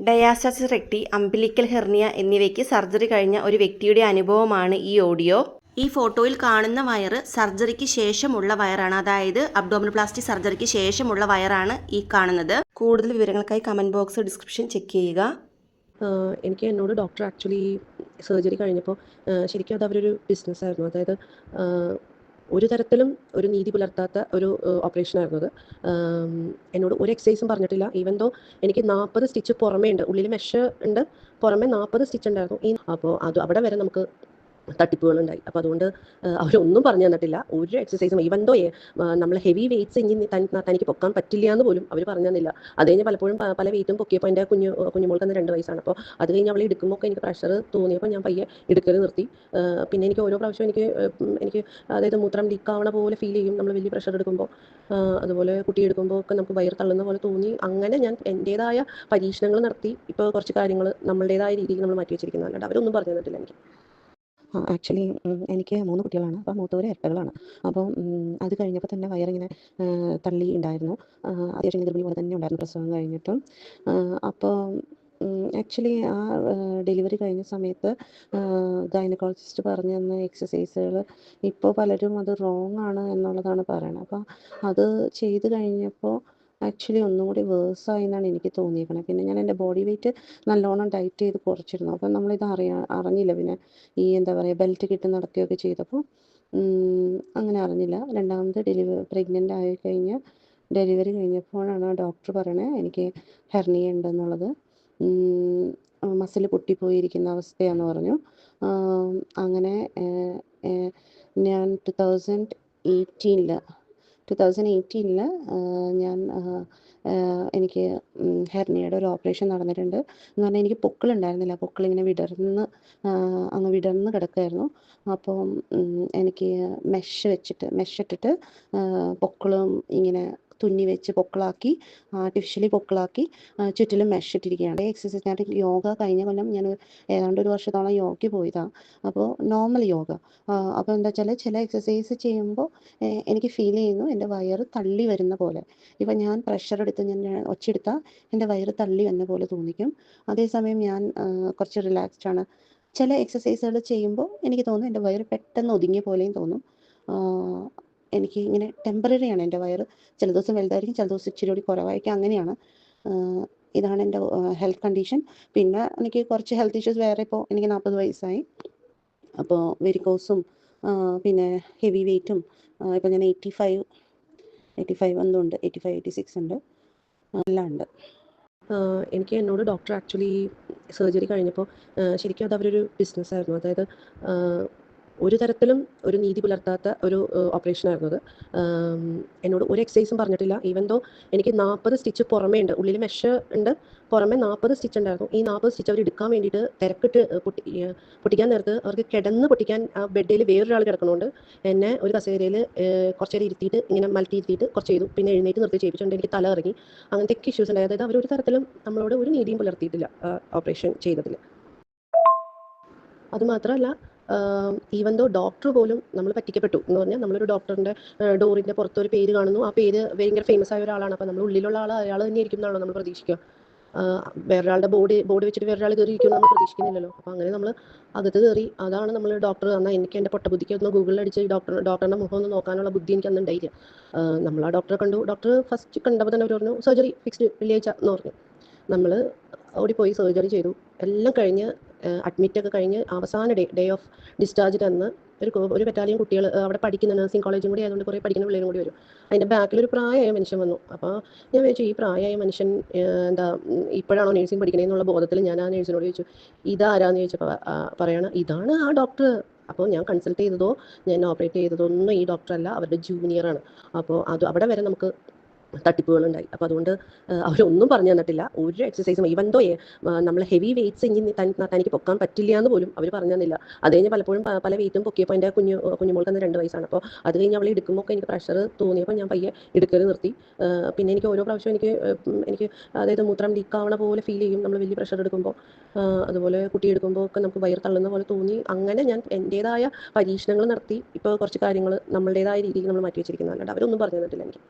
ഡയാസ്റ്റസിസ് റെക്ടി, umbilical hernia എന്നിവയ്ക്ക് surgery കഴിഞ്ഞ ഒരു വ്യക്തിയുടെ അനുഭവമാണ് ഈ ഓഡിയോ. ഈ ഫോട്ടോയിൽ കാണുന്ന വയറ് സർജറിക്ക് ശേഷമുള്ള വയറാണ്. അതായത് അബ്ഡോമിനോപ്ലാസ്റ്റി സർജറിക്ക് ശേഷമുള്ള വയറാണ് ഈ കാണുന്നത്. കൂടുതൽ വിവരങ്ങൾക്കായി കമൻറ്റ് ബോക്സ് ഡിസ്ക്രിപ്ഷൻ ചെക്ക് ചെയ്യുക. എനിക്ക് എന്നോട് ഡോക്ടർ ആക്ച്വലി സർജറി കഴിഞ്ഞപ്പോൾ ശരിക്കും അത് അവരൊരു ബിസിനസ്സായിരുന്നു. അതായത് ഒരു തരത്തിലും ഒരു നീതി പുലർത്താത്ത ഒരു ഓപ്പറേഷനായിരുന്നു അത്. എന്നോട് ഒരു എക്സസൈസും പറഞ്ഞിട്ടില്ല. ഈവൻ ദോ എനിക്ക് 40 സ്റ്റിച്ച് പുറമേ ഉണ്ട്, ഉള്ളിൽ മെഷ് ഉണ്ട്, പുറമേ 40 സ്റ്റിച്ച് ഉണ്ടായിരുന്നു. അപ്പോൾ അത് അവിടെ വരെ നമുക്ക് തട്ടിപ്പുകളുണ്ടായി. അപ്പോൾ അതുകൊണ്ട് അവരൊന്നും പറഞ്ഞു തന്നിട്ടില്ല, ഒരു എക്സസൈസും. ഈവൻ ദോ നമ്മൾ ഹെവി വെയ്റ്റ്സ് ഇനി തനിക്ക് പൊക്കാൻ പറ്റില്ല എന്ന് പോലും അവർ പറഞ്ഞു തന്നില്ല. അത് കഴിഞ്ഞ് പലപ്പോഴും പല വെയിറ്റും പൊക്കിയപ്പോൾ എൻ്റെ കുഞ്ഞുമോൾക്ക് അന്ന് 2 വയസ്സാണ്. അപ്പോൾ അത് കഴിഞ്ഞ് അവൾ എടുക്കുമ്പോൾ എനിക്ക് പ്രഷർ തോന്നിയപ്പോൾ ഞാൻ പയ്യെ എടുക്കൽ നിർത്തി. പിന്നെ എനിക്ക് ഓരോ പ്രാവശ്യം എനിക്ക് അതായത് മൂത്രം ലീക്കാവണ പോലെ ഫീൽ ചെയ്യും നമ്മൾ വലിയ പ്രഷർ എടുക്കുമ്പോൾ. അതുപോലെ കുട്ടി എടുക്കുമ്പോൾ ഒക്കെ നമുക്ക് വയർ തള്ളുന്ന പോലെ തോന്നി. അങ്ങനെ ഞാൻ എൻ്റേതായ പരീക്ഷണങ്ങൾ നടത്തി ഇപ്പോൾ കുറച്ച് കാര്യങ്ങൾ നമ്മളുടേതായ രീതിയിൽ നമ്മൾ മാറ്റി വെച്ചിരിക്കുന്നു. അല്ലാണ്ട് അവരൊന്നും പറഞ്ഞു തന്നിട്ടില്ല എനിക്ക്. ആക്ച്വലി എനിക്ക് 3 കുട്ടികളാണ്. അപ്പോൾ മൂത്തവർ ഇരട്ടകളാണ്. അപ്പം അത് കഴിഞ്ഞപ്പോൾ തന്നെ വയറിങ്ങനെ തള്ളി ഉണ്ടായിരുന്നു. അത്യാവശ്യം ഗർഭിണി പോലെ തന്നെ ഉണ്ടായിരുന്നു പ്രസവം കഴിഞ്ഞിട്ടും. അപ്പോൾ ആക്ച്വലി ആ ഡെലിവറി കഴിഞ്ഞ സമയത്ത് ഗൈനക്കോളജിസ്റ്റ് പറഞ്ഞു തന്ന എക്സസൈസുകൾ ഇപ്പോൾ പലരും അത് റോങ് ആണ് എന്നുള്ളതാണ് പറയണത്. അപ്പോൾ അത് ചെയ്ത് കഴിഞ്ഞപ്പോൾ ആക്ച്വലി ഒന്നും കൂടി വേഴ്സായി എന്നാണ് എനിക്ക് തോന്നിയേക്കണത്. പിന്നെ ഞാൻ എൻ്റെ ബോഡി വെയ്റ്റ് നല്ലോണം ഡയറ്റ് ചെയ്ത് കുറച്ചിരുന്നു. അപ്പം നമ്മളിത് അറിഞ്ഞില്ല. പിന്നെ ഈ എന്താ പറയുക, ബെൽറ്റ് കിട്ടി നടക്കുകയൊക്കെ ചെയ്തപ്പോൾ അങ്ങനെ അറിഞ്ഞില്ല. രണ്ടാമത് പ്രഗ്നൻ്റ് ആയി കഴിഞ്ഞ് ഡെലിവറി കഴിഞ്ഞപ്പോഴാണ് ഡോക്ടർ പറയണത് എനിക്ക് ഹെർണിയ ഉണ്ടെന്നുള്ളത്. മസിൽ പൊട്ടിപ്പോയിരിക്കുന്ന അവസ്ഥയാണെന്ന് പറഞ്ഞു. അങ്ങനെ ഞാൻ 2018 ഞാൻ എനിക്ക് ഹെർണിയയുടെ ഒരു ഓപ്പറേഷൻ നടന്നിട്ടുണ്ട്. എന്ന് പറഞ്ഞാൽ എനിക്ക് പൊക്കിളുണ്ടായിരുന്നില്ല. പൊക്കിളിങ്ങനെ അങ്ങ് വിടർന്ന് കിടക്കുമായിരുന്നു. അപ്പം എനിക്ക് മെഷ് ഇട്ടിട്ട് പൊക്കിളും ഇങ്ങനെ തുന്നി വെച്ച് പൊക്കിളാക്കി, ആർട്ടിഫിഷ്യലി പൊക്കിളാക്കി ചുറ്റിലും മെഷ് ഇട്ടിരിക്കുകയാണ്. എക്സസൈസ് ഞാൻ യോഗ കഴിഞ്ഞ കൊല്ലം ഞാൻ ഏതാണ്ട് 1 വർഷത്തോളം യോഗയ്ക്ക് പോയതാണ്. അപ്പോൾ നോർമൽ യോഗ. അപ്പോൾ എന്താ വെച്ചാൽ ചില എക്സസൈസ് ചെയ്യുമ്പോൾ എനിക്ക് ഫീൽ ചെയ്യുന്നു എൻ്റെ വയറ് തള്ളി വരുന്ന പോലെ. ഇപ്പം ഞാൻ പ്രഷർ എടുത്ത് ഞാൻ ഒച്ചെടുത്താൽ എൻ്റെ വയറ് തള്ളി വന്ന പോലെ തോന്നിക്കും. അതേസമയം ഞാൻ കുറച്ച് റിലാക്സ്ഡ് ആണ്. ചില എക്സസൈസുകൾ ചെയ്യുമ്പോൾ എനിക്ക് തോന്നും എൻ്റെ വയറ് പെട്ടെന്ന് ഒതുങ്ങിയ പോലെയും തോന്നും. എനിക്ക് ഇങ്ങനെ ടെമ്പററിയാണ് എൻ്റെ വയറ്. ചില ദിവസം വലുതായിരിക്കും, ചില ദിവസം ഇച്ചിരി കൂടി കുറവായിരിക്കും, അങ്ങനെയാണ്. ഇതാണ് എൻ്റെ ഹെൽത്ത് കണ്ടീഷൻ. പിന്നെ എനിക്ക് കുറച്ച് ഹെൽത്ത് ഇഷ്യൂസ് വേറെ. ഇപ്പോൾ എനിക്ക് 40 വയസ്സായി. അപ്പോൾ വെരിക്കോസും പിന്നെ ഹെവി വെയ്റ്റും ഇപ്പോൾ ഞാൻ 85 എന്തോ ഉണ്ട്, 85 86 ഉണ്ട്, എല്ലാം ഉണ്ട്. എനിക്ക് എന്നോട് ഡോക്ടർ ആക്ച്വലി സർജറി കഴിഞ്ഞപ്പോൾ ശരിക്കും അത് അവരൊരു ബിസിനസ്സായിരുന്നു. അതായത് ഒരു തരത്തിലും ഒരു നീതി പുലർത്താത്ത ഒരു ഓപ്പറേഷനായിരുന്നു അത്. എന്നോട് ഒരു എക്സസൈസും പറഞ്ഞിട്ടില്ല. ഈവൻ ദോ എനിക്ക് 40 സ്റ്റിച്ച് പുറമേ ഉണ്ട്, ഉള്ളിൽ മെഷ് ഉണ്ട്, പുറമേ 40 സ്റ്റിച്ച് ഉണ്ടായിരുന്നു. ഈ 40 സ്റ്റിച്ച് അവർ എടുക്കാൻ വേണ്ടിയിട്ട് തിരക്കിട്ട് പൊട്ടിക്കാൻ നേരത്ത് അവർക്ക് കിടന്ന് പൊട്ടിക്കാൻ ആ ബെഡിൽ വേറൊരാൾ കിടക്കണോണ്ട് എന്നെ ഒരു കസേരയിൽ കുറച്ച് നേരം ഇരുത്തിയിട്ട് ഇങ്ങനെ മലത്തി ഇരുത്തിയിട്ട് കുറച്ച് ചെയ്തു. പിന്നെ എഴുന്നേറ്റ് നിർത്തി ചെയ്യിപ്പിച്ചുകൊണ്ട് എനിക്ക് തല ഇറങ്ങി. അങ്ങനത്തെ ഇഷ്യൂസ് ഉണ്ടായി. അതായത് അവരൊരു തരത്തിലും നമ്മളോട് ഒരു നീതിയും പുലർത്തിയിട്ടില്ല ഓപ്പറേഷൻ ചെയ്തതിൽ. അതുമാത്രമല്ല, ഈവൻ ദോ ഡോക്ടർ പോലും നമ്മൾ പറ്റിക്കപ്പെട്ടു എന്ന് പറഞ്ഞാൽ, നമ്മളൊരു ഡോക്ടറിൻ്റെ ഡോറിൻ്റെ പുറത്തൊരു പേര് കാണുന്നു, ആ പേര് ഭയങ്കര ഫേമസ് ആയ ഒരാളാണ്. അപ്പോൾ നമ്മൾ ഉള്ളിലുള്ള അയാൾ തന്നെ ആയിരിക്കും എന്നാണല്ലോ നമ്മൾ പ്രതീക്ഷിക്കുക. വേറൊരാളുടെ ബോർഡ് വെച്ചിട്ട് വേറൊരാൾ കയറി ഇരിക്കും നമ്മൾ പ്രതീക്ഷിക്കുന്നില്ലല്ലോ. അപ്പോൾ അങ്ങനെ നമ്മൾ അകത്ത് കയറി. അതാണ് നമ്മൾ ഡോക്ടർ. എന്നാൽ എനിക്ക് എൻ്റെ പൊട്ട ബുദ്ധിക്ക് ഒന്ന് ഗൂഗിളിൽ അടിച്ച് ഡോക്ടറിൻ്റെ മുഖം ഒന്ന് നോക്കാനുള്ള ബുദ്ധി എനിക്ക് അന്ന് ഉണ്ടായില്ല. നമ്മൾ ആ ഡോക്ടറെ കണ്ടു. ഡോക്ടർ ഫസ്റ്റ് കണ്ടപ്പോൾ തന്നെ അവർ പറഞ്ഞു സർജറി ഫിക്സ്ഡ് വെള്ളിയാഴ്ച എന്ന് പറഞ്ഞു. നമ്മൾ ഓടിപ്പോയി സർജറി ചെയ്തു. എല്ലാം കഴിഞ്ഞ് അഡ്മിറ്റൊക്കെ കഴിഞ്ഞ് അവസാന ഡേ ഓഫ് ഡിസ്ചാർജ് തന്ന് ഒരു ബറ്റാലിയൻ കുട്ടികൾ അവിടെ പഠിക്കുന്ന നഴ്സിംഗ് കോളേജും കൂടി ആയതുകൊണ്ട് കുറേ പഠിക്കുന്ന പിള്ളേരും കൂടി വരും. അതിൻ്റെ ബാക്കിലൊരു പ്രായമായ മനുഷ്യൻ വന്നു. അപ്പോൾ ഞാൻ ചോദിച്ചു, ഈ പ്രായമായ മനുഷ്യൻ എന്താ ഇപ്പോഴാണോ നഴ്സിംഗ് പഠിക്കണേന്നുള്ള ബോധത്തിൽ ഞാൻ ആ നഴ്സിനോട് ചോദിച്ചു, ഇതാരാന്ന് ചോദിച്ചപ്പോൾ പറയണം, ഇതാണ് ആ ഡോക്ടർ. അപ്പോൾ ഞാൻ കൺസൾട്ട് ചെയ്തതോ ഞാൻ ഓപ്പറേറ്റ് ചെയ്തതോ ഒന്നും ഈ ഡോക്ടറല്ല, അവരുടെ ജൂനിയറാണ്. അപ്പോൾ അവിടെ വരെ നമുക്ക് തട്ടിപ്പുകളുണ്ടായി. അപ്പോൾ അതുകൊണ്ട് അവരൊന്നും പറഞ്ഞു തന്നിട്ടില്ല, ഒരു എക്സസൈസും. ഈവൻ ദോ നമ്മൾ ഹെവി വെയ്റ്റ്സ് ഇനി തനിക്ക് പൊക്കാൻ പറ്റില്ല എന്ന് പോലും അവർ പറഞ്ഞു തന്നില്ല. അത് കഴിഞ്ഞ് പലപ്പോഴും പല വെയിറ്റും പൊക്കിയപ്പോൾ എൻ്റെ കുഞ്ഞുമോൾക്ക് അന്ന് 2 വയസ്സാണ്. അപ്പോൾ അത് കഴിഞ്ഞ് അവൾ എടുക്കുമ്പോൾ എനിക്ക് പ്രഷർ തോന്നിയപ്പോൾ ഞാൻ പയ്യെ എടുക്കൽ നിർത്തി. പിന്നെ എനിക്ക് ഓരോ പ്രാവശ്യം എനിക്ക് അതായത് മൂത്രം ലീക്കാവണ പോലെ ഫീൽ ചെയ്യും നമ്മൾ വലിയ പ്രഷർ എടുക്കുമ്പോൾ. അതുപോലെ കുട്ടി എടുക്കുമ്പോൾ ഒക്കെ നമുക്ക് വയർ തള്ളുന്ന പോലെ തോന്നി. അങ്ങനെ ഞാൻ എൻ്റേതായ പരീക്ഷണങ്ങൾ നടത്തി ഇപ്പോൾ കുറച്ച് കാര്യങ്ങൾ നമ്മളുടേതായ രീതിയിൽ നമ്മൾ മാറ്റി വെച്ചിരിക്കുന്നു. അല്ലാണ്ട് അവരൊന്നും പറഞ്ഞു തന്നിട്ടില്ല എനിക്ക്.